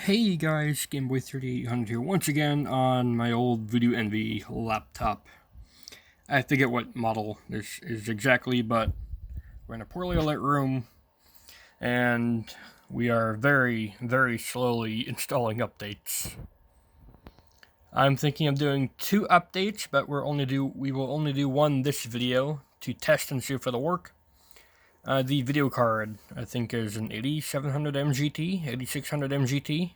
Hey guys, Gameboy3800 here once again on my old Voodoo Envy laptop. I forget what model this is exactly, but we're in a poorly lit room and we are very, very slowly installing updates. I'm thinking of doing 2 updates, but we will only do one this video to test and see if it'll work. The video card, I think, is an 8700 MGT, 8600 MGT.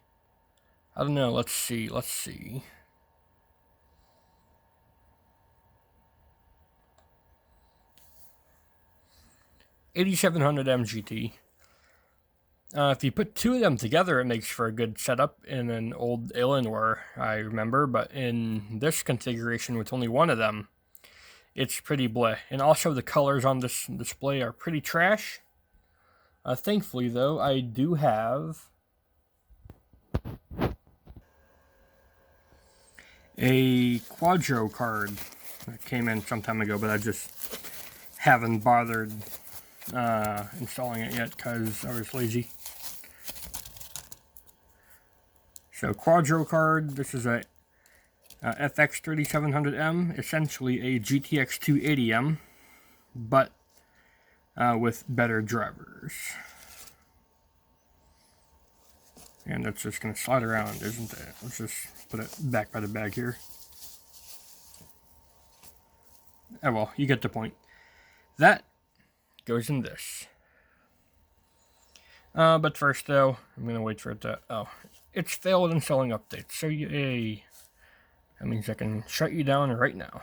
I don't know, let's see. 8700 MGT. If you put 2 of them together, it makes for a good setup in an old Alienware, I remember, but in this configuration with only 1 of them, it's pretty bleh. And also the colors on this display are pretty trash. Thankfully, though, I do have a Quadro card that came in some time ago, but I just haven't bothered installing it yet because I was lazy. So Quadro card, this is a FX 3700M, essentially a GTX 280M, but with better drivers. And that's just going to slide around, isn't it? Let's just put it back by the bag here. Oh well, you get the point. That goes in this. But first though, I'm going to wait for it to... Oh, it's failed installing updates. So yay. That means I can shut you down right now.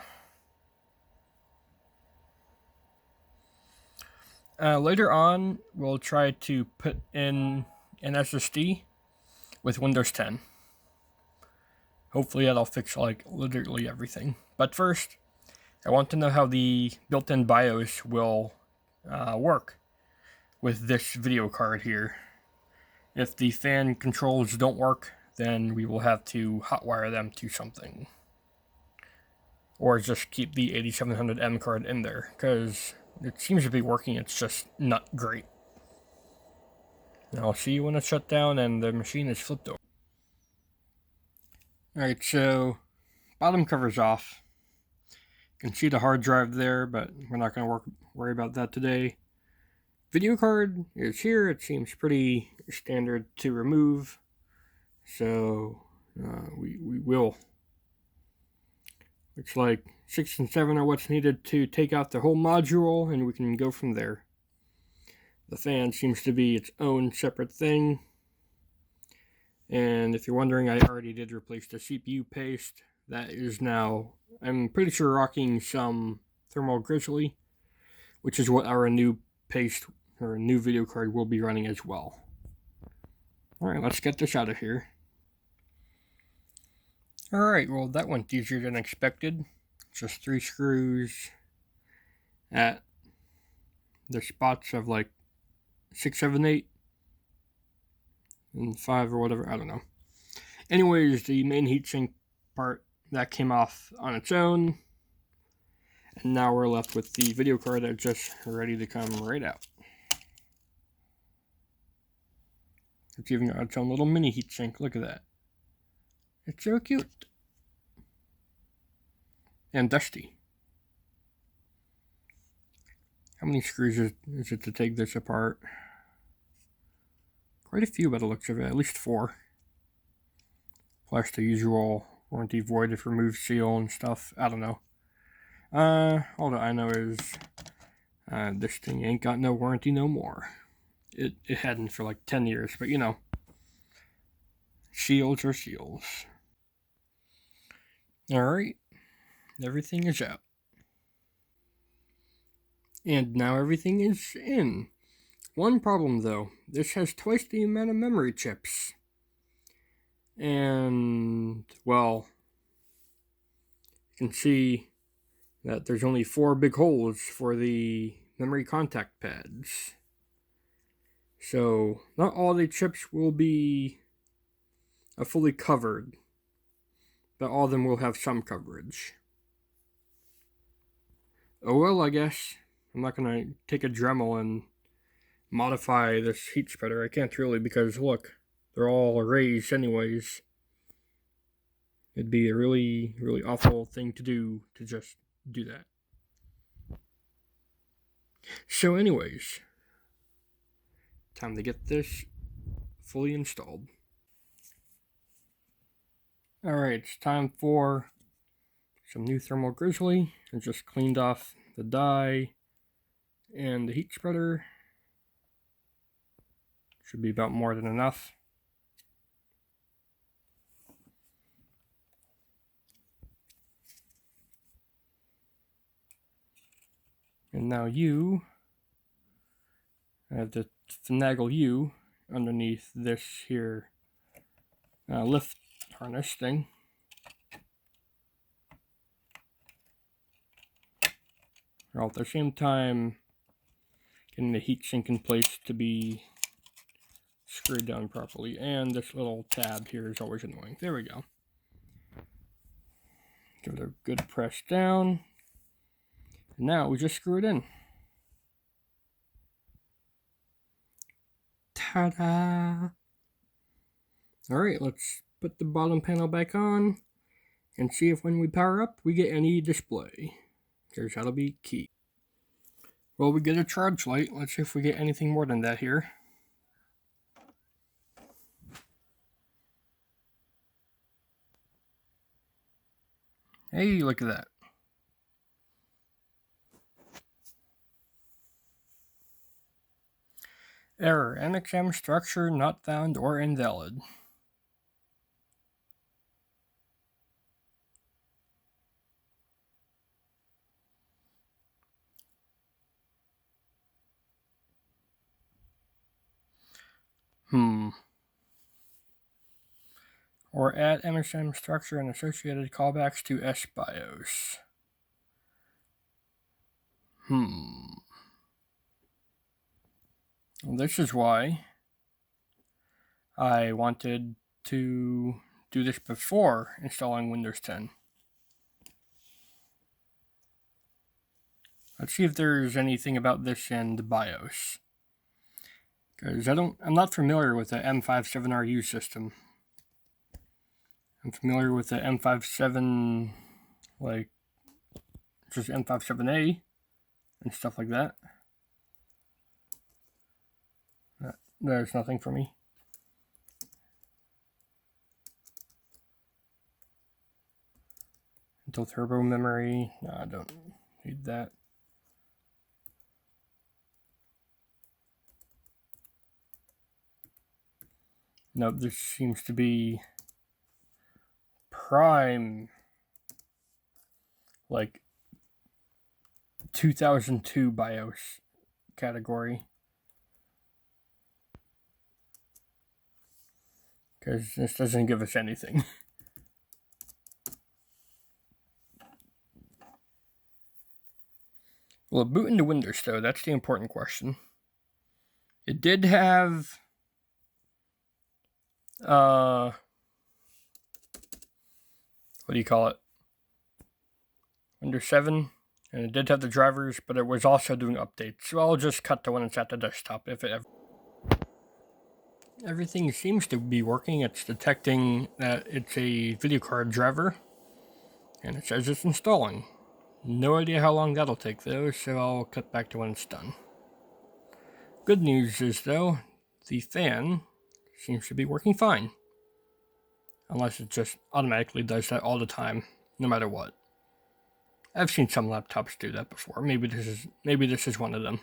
Later on, we'll try to put in an SSD with Windows 10. Hopefully that'll fix like literally everything. But first, I want to know how the built-in BIOS will work with this video card here. If the fan controls don't work, then we will have to hotwire them to something. Or just keep the 8700M card in there, because it seems to be working, it's just not great. I'll see you when it's shut down and the machine is flipped over. Alright, so bottom cover's off. You can see the hard drive there, but we're not going to worry about that today. Video card is here. It seems pretty standard to remove, so we will. Looks like 6 and 7 are what's needed to take out the whole module, and we can go from there. The fan seems to be its own separate thing. And if you're wondering, I already did replace the CPU paste. That is now, I'm pretty sure, rocking some Thermal Grizzly, which is what our new paste or new video card will be running as well. Alright, let's get this out of here. Alright, well that went easier than expected. Just 3 screws at the spots of like 6, 7, 8, and 5 or whatever, I don't know. Anyways, the main heatsink part, that came off on its own. And now we're left with the video card that's just ready to come right out. It's even got its own little mini heatsink, look at that. It's so cute. And dusty. How many screws is it to take this apart? Quite a few by the looks of it, at least 4. Plus the usual warranty void if removed seal and stuff, I don't know. All that I know is this thing ain't got no warranty no more. It hadn't for like 10 years, but you know, shields are shields. Alright, everything is out. And now everything is in. One problem though, this has twice the amount of memory chips. And, well, you can see that there's only 4 big holes for the memory contact pads. So, not all the chips will be fully covered, but all of them will have some coverage. Oh well, I guess. I'm not going to take a Dremel and modify this heat spreader. I can't really because, look, they're all raised anyways. It'd be a really, really awful thing to do to just do that. So anyways, time to get this fully installed. Alright, it's time for some new thermal grizzly. I just cleaned off the dye and the heat spreader. Should be about more than enough. And now I have to finagle you underneath this here lift harness thing. While at the same time getting the heat sink in place to be screwed down properly. And this little tab here is always annoying. There we go. Give it a good press down. And now we just screw it in. Ta-da! Alright, let's put the bottom panel back on and see if when we power up we get any display. Because that'll be key. Well, we get a charge light. Let's see if we get anything more than that here. Hey, look at that. Error, NXM structure not found or invalid. Or add MSM structure and associated callbacks to SBIOS. Well, this is why I wanted to do this before installing Windows 10. Let's see if there's anything about this in the BIOS. Because I'm not familiar with the M57RU system. I'm familiar with the M57, like, just M57A and stuff like that. There's nothing for me. Until turbo memory. No, I don't need that. Nope, this seems to be prime, like 2002 BIOS category. Because this doesn't give us anything. Will it boot into Windows though? That's the important question. It did have what do you call it? Windows 7, and it did have the drivers, but it was also doing updates. So I'll just cut to when it's at the desktop if it ever. Everything seems to be working. It's detecting that it's a video card driver, and it says it's installing. No idea how long that'll take though, so I'll cut back to when it's done. Good news is though, the fan seems to be working fine. Unless it just automatically does that all the time, no matter what. I've seen some laptops do that before. Maybe this is one of them.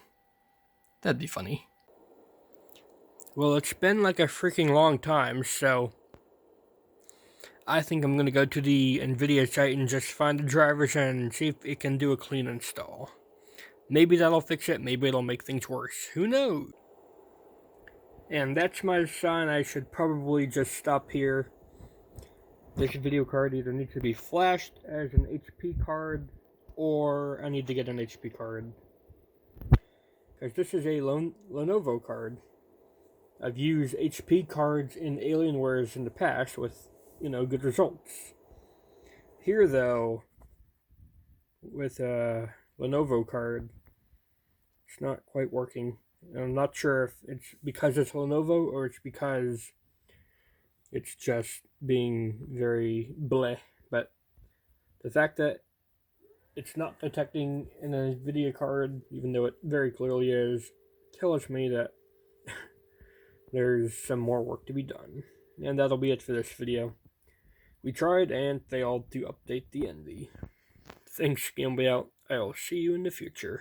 That'd be funny. Well, it's been like a freaking long time, so I think I'm gonna go to the NVIDIA site and just find the drivers and see if it can do a clean install. Maybe that'll fix it, maybe it'll make things worse. Who knows? And that's my sign. I should probably just stop here. This video card either needs to be flashed as an HP card, or I need to get an HP card. Because this is a Lenovo card. I've used HP cards in Alienwares in the past with, good results. Here, though, with a Lenovo card, it's not quite working. I'm not sure if it's because it's Lenovo or it's because It's just being very bleh. But the fact that it's not detecting in a video card, even though it very clearly is, tells me that there's some more work to be done. And that'll be it for this video. We tried and failed to update the Envy. Thanks, Gamble Out. I'll see you in the future.